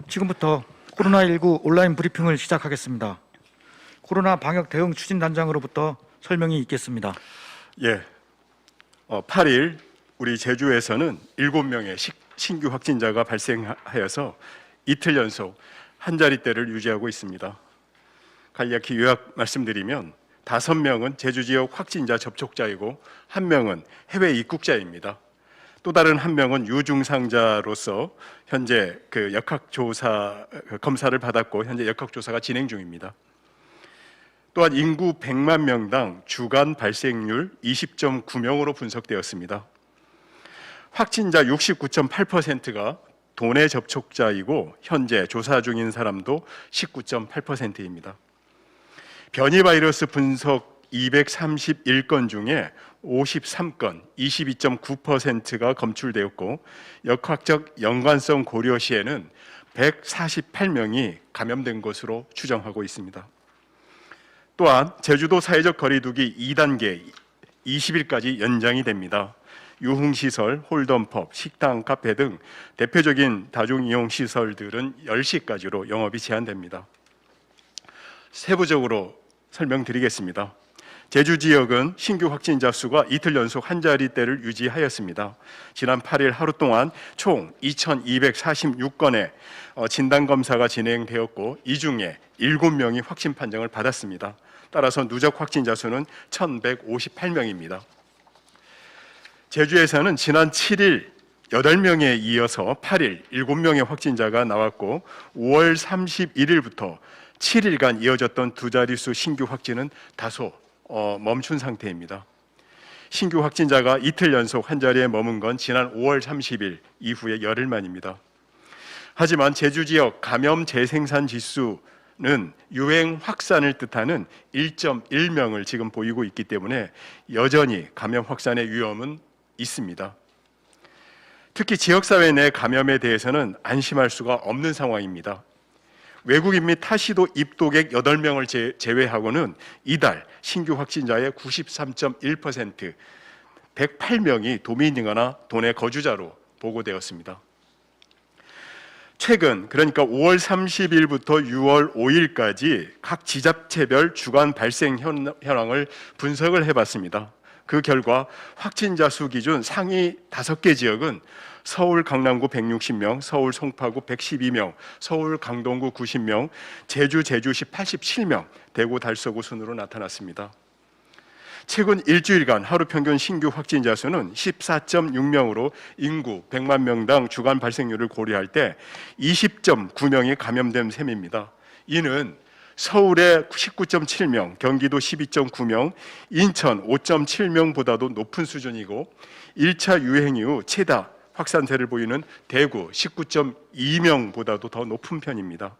지금부터 코로나19 온라인 브리핑을 시작하겠습니다. 코로나 방역 대응 추진단장으로부터 설명이 있겠습니다. 8일 우리 제주에서는 7명의 신규 확진자가 발생하여서 이틀 연속 한 자릿대를 유지하고 있습니다. 간략히 요약 말씀드리면 5명은 제주 지역 확진자 접촉자이고 1명은 해외 입국자입니다. 또 다른 1명은 유증상자로서 현재 역학조사 검사를 받았고 현재 역학조사가 진행 중입니다. 또한 인구 100만 명당 주간 발생률 20.9명으로 분석되었습니다. 확진자 69.8%가 도내 접촉자이고 현재 조사 중인 사람도 19.8%입니다. 변이 바이러스 분석 231건 중에 53건, 22.9%가 검출되었고 역학적 연관성 고려 시에는 148명이 감염된 것으로 추정하고 있습니다. 또한 제주도 사회적 거리두기 2단계 20일까지 연장이 됩니다. 유흥시설, 홀덤펍, 식당, 카페 등 대표적인 다중이용시설들은 10시까지로 영업이 제한됩니다. 세부적으로 설명드리겠습니다. 제주 지역은 신규 확진자 수가 이틀 연속 한 자릿대를 유지하였습니다. 지난 8일 하루 동안 총 2,246건의 진단검사가 진행되었고 이 중에 7명이 확진 판정을 받았습니다. 따라서 누적 확진자 수는 1,158명입니다. 제주에서는 지난 7일 8명에 이어서 8일 7명의 확진자가 나왔고 5월 31일부터 7일간 이어졌던 두 자릿수 신규 확진은 다소 멈춘 상태입니다. 신규 확진자가 이틀 연속 한 자리에 머문 건 지난 5월 30일 이후에 열흘 만입니다. 하지만 제주 지역 감염 재생산 지수는 유행 확산을 뜻하는 1.1명을 지금 보이고 있기 때문에 여전히 감염 확산의 위험은 있습니다. 특히 지역사회 내 감염에 대해서는 안심할 수가 없는 상황입니다. 외국인 및 타시도 입도객 8명을 제외하고는 이달 신규 확진자의 93.1%, 108명이 도민이거나 도내 거주자로 보고되었습니다. 최근 그러니까 5월 30일부터 6월 5일까지 각 지자체별 주간 발생 현황을 분석을 해봤습니다. 그 결과 확진자 수 기준 상위 5개 지역은 서울 강남구 160명, 서울 송파구 112명, 서울 강동구 90명, 제주시 87명, 대구 달서구 순으로 나타났습니다. 최근 일주일간 하루 평균 신규 확진자 수는 14.6명으로 인구 100만 명당 주간 발생률을 고려할 때 20.9명이 감염된 셈입니다. 이는 서울의 19.7명, 경기도 12.9명, 인천 5.7명보다도 높은 수준이고 1차 유행 이후 최다 확산세를 보이는 대구 19.2명보다도 더 높은 편입니다.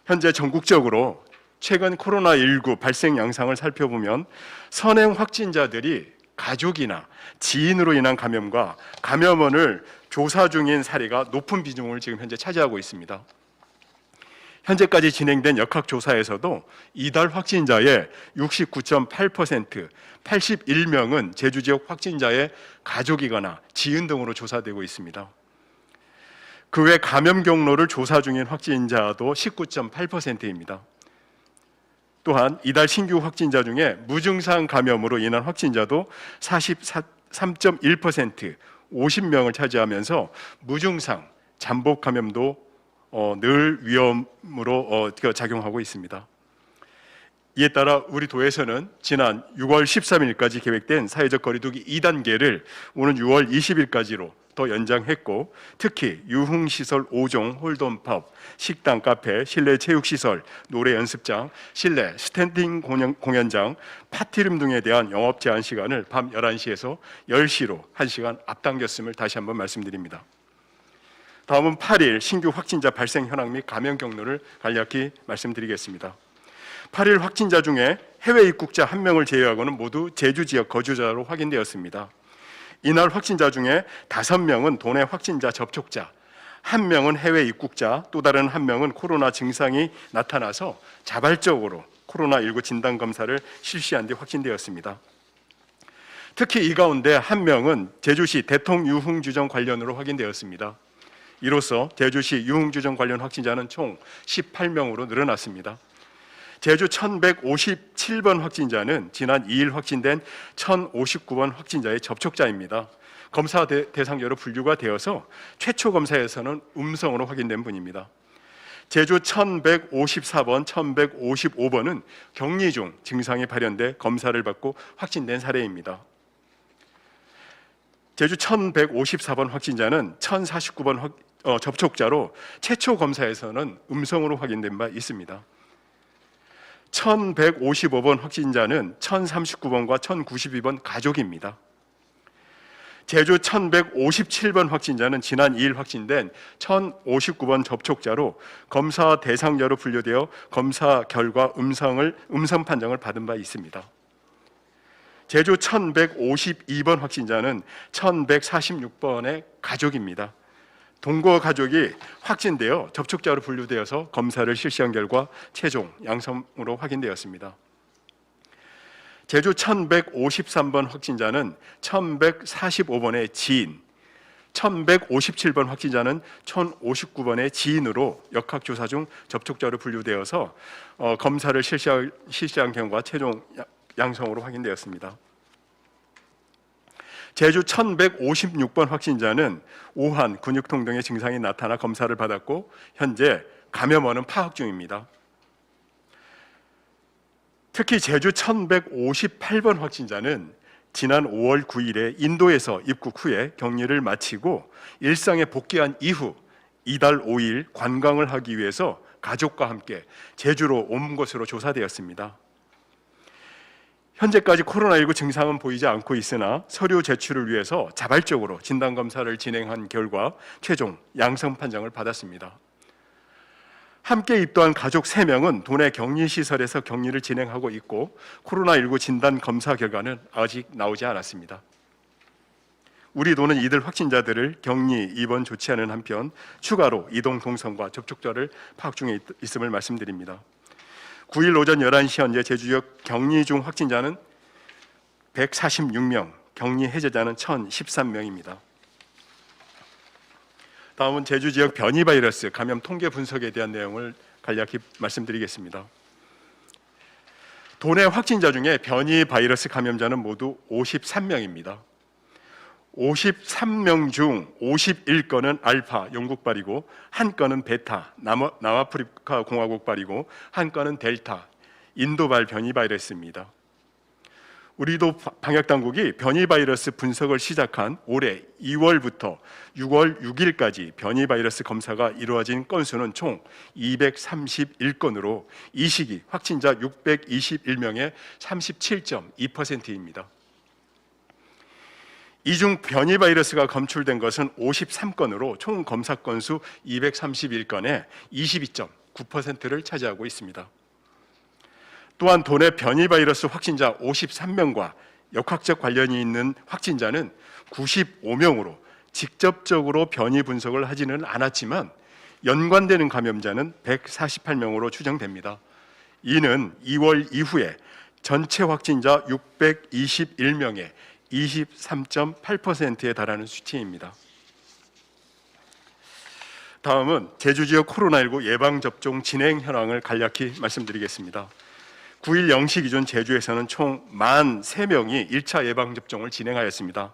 현재 전국적으로 최근 코로나19 발생 양상을 살펴보면 선행 확진자들이 가족이나 지인으로 인한 감염과 감염원을 조사 중인 사례가 높은 비중을 지금 현재 차지하고 있습니다. 현재까지 진행된 역학조사에서도 이달 확진자의 69.8%, 81명은 제주 지역 확진자의 가족이거나 지인 등으로 조사되고 있습니다. 그 외 감염 경로를 조사 중인 확진자도 19.8%입니다. 또한 이달 신규 확진자 중에 무증상 감염으로 인한 확진자도 43.1%, 50명을 차지하면서 무증상, 잠복 감염도 늘 위험으로 작용하고 있습니다. 이에 따라 우리 도에서는 지난 6월 13일까지 계획된 사회적 거리두기 2단계를 오는 6월 20일까지로 더 연장했고 특히 유흥시설 5종, 홀덤펍, 식당, 카페, 실내 체육시설, 노래 연습장, 실내 스탠딩 공연장, 파티룸 등에 대한 영업 제한 시간을 밤 11시에서 10시로 1시간 앞당겼음을 다시 한번 말씀드립니다. 다음은 8일 신규 확진자 발생 현황 및 감염 경로를 간략히 말씀드리겠습니다. 8일 확진자 중에 해외 입국자 1명을 제외하고는 모두 제주 지역 거주자로 확인되었습니다. 이날 확진자 중에 5명은 도내 확진자 접촉자, 1명은 해외 입국자, 또 다른 1명은 코로나 증상이 나타나서 자발적으로 코로나19 진단검사를 실시한 뒤 확진되었습니다. 특히 이 가운데 1명은 제주시 대통유흥주점 관련으로 확인되었습니다. 이로써 제주시 유흥주점 관련 확진자는 총 18명으로 늘어났습니다. 제주 1157번 확진자는 지난 2일 확진된 1059번 확진자의 접촉자입니다. 검사 대상자로 분류가 되어서 최초 검사에서는 음성으로 확인된 분입니다. 제주 1154번, 1155번은 격리 중 증상이 발현돼 검사를 받고 확진된 사례입니다. 제주 1154번 확진자는 1049번 접촉자로 최초 검사에서는 음성으로 확인된 바 있습니다. 1155번 확진자는 1039번과 1092번 가족입니다. 제주 1157번 확진자는 지난 2일 확진된 1059번 접촉자로 검사 대상자로 분류되어 검사 결과 음성 판정을 받은 바 있습니다. 제주 1152번 확진자는 1146번의 가족입니다. 동거 가족이 확진되어 접촉자로 분류되어서 검사를 실시한 결과 최종 양성으로 확인되었습니다. 제주 1153번 확진자는 1145번의 지인, 1157번 확진자는 1059번의 지인으로 역학조사 중 접촉자로 분류되어서 검사를 실시한 결과 최종 양성으로 확인되었습니다. 제주 1156번 확진자는 오한, 근육통 등의 증상이 나타나 검사를 받았고 현재 감염원은 파악 중입니다. 특히 제주 1158번 확진자는 지난 5월 9일에 인도에서 입국 후에 격리를 마치고 일상에 복귀한 이후 이달 5일 관광을 하기 위해서 가족과 함께 제주로 온 것으로 조사되었습니다. 현재까지 코로나19 증상은 보이지 않고 있으나 서류 제출을 위해서 자발적으로 진단검사를 진행한 결과 최종 양성 판정을 받았습니다. 함께 입도한 가족 3명은 도내 격리시설에서 격리를 진행하고 있고 코로나19 진단검사 결과는 아직 나오지 않았습니다. 우리 도는 이들 확진자들을 격리, 입원 조치하는 한편 추가로 이동 동선과 접촉자를 파악 중에 있음을 말씀드립니다. 9일 오전 11시 현재 제주 지역 격리 중 확진자는 146명, 격리 해제자는 1013명입니다. 다음은 제주 지역 변이 바이러스 감염 통계 분석에 대한 내용을 간략히 말씀드리겠습니다. 도내 확진자 중에 변이 바이러스 감염자는 모두 53명입니다. 53명 중 51건은 알파 영국발이고 한 건은 베타 남아프리카 공화국발이고 한 건은 델타 인도발 변이 바이러스입니다. 우리도 방역 당국이 변이 바이러스 분석을 시작한 올해 2월부터 6월 6일까지 변이 바이러스 검사가 이루어진 건수는 총 231건으로 이 시기 확진자 621명의 37.2%입니다. 이 중 변이 바이러스가 검출된 것은 53건으로 총 검사 건수 231건에 22.9%를 차지하고 있습니다. 또한 도내 변이 바이러스 확진자 53명과 역학적 관련이 있는 확진자는 95명으로 직접적으로 변이 분석을 하지는 않았지만 연관되는 감염자는 148명으로 추정됩니다. 이는 2월 이후에 전체 확진자 621명에 23.8%에 달하는 수치입니다. 다음은 제주 지역 코로나19 예방접종 진행 현황을 간략히 말씀드리겠습니다. 9일 0시 기준 제주에서는 총 43명이 1차 예방접종을 진행하였습니다.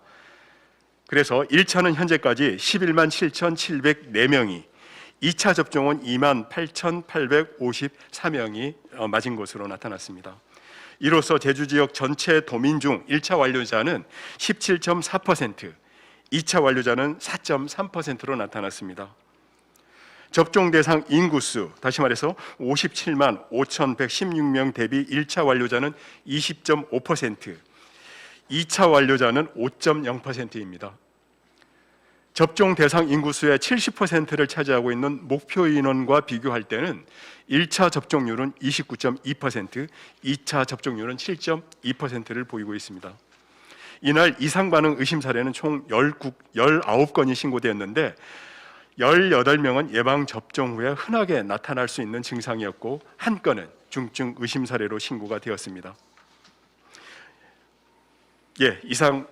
그래서 1차는 현재까지 11만 7,704명이, 2차 접종은 2만 8,854명이 맞은 것으로 나타났습니다. 이로써 제주 지역 전체 도민 중 1차 완료자는 17.4%, 2차 완료자는 4.3%로 나타났습니다. 접종 대상 인구수, 다시 말해서 57만 5,116명 대비 1차 완료자는 20.5%, 2차 완료자는 5.0%입니다. 접종 대상 인구수의 70%를 차지하고 있는 목표 인원과 비교할 때는 1차 접종률은 29.2%, 2차 접종률은 7.2%를 보이고 있습니다. 이날 이상 반응 의심 사례는 총 19건이 신고되었는데 18명은 예방 접종 후에 흔하게 나타날 수 있는 증상이었고 한 건은 중증 의심 사례로 신고가 되었습니다. 이상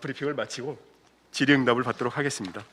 브리핑을 마치고 질의응답을 받도록 하겠습니다.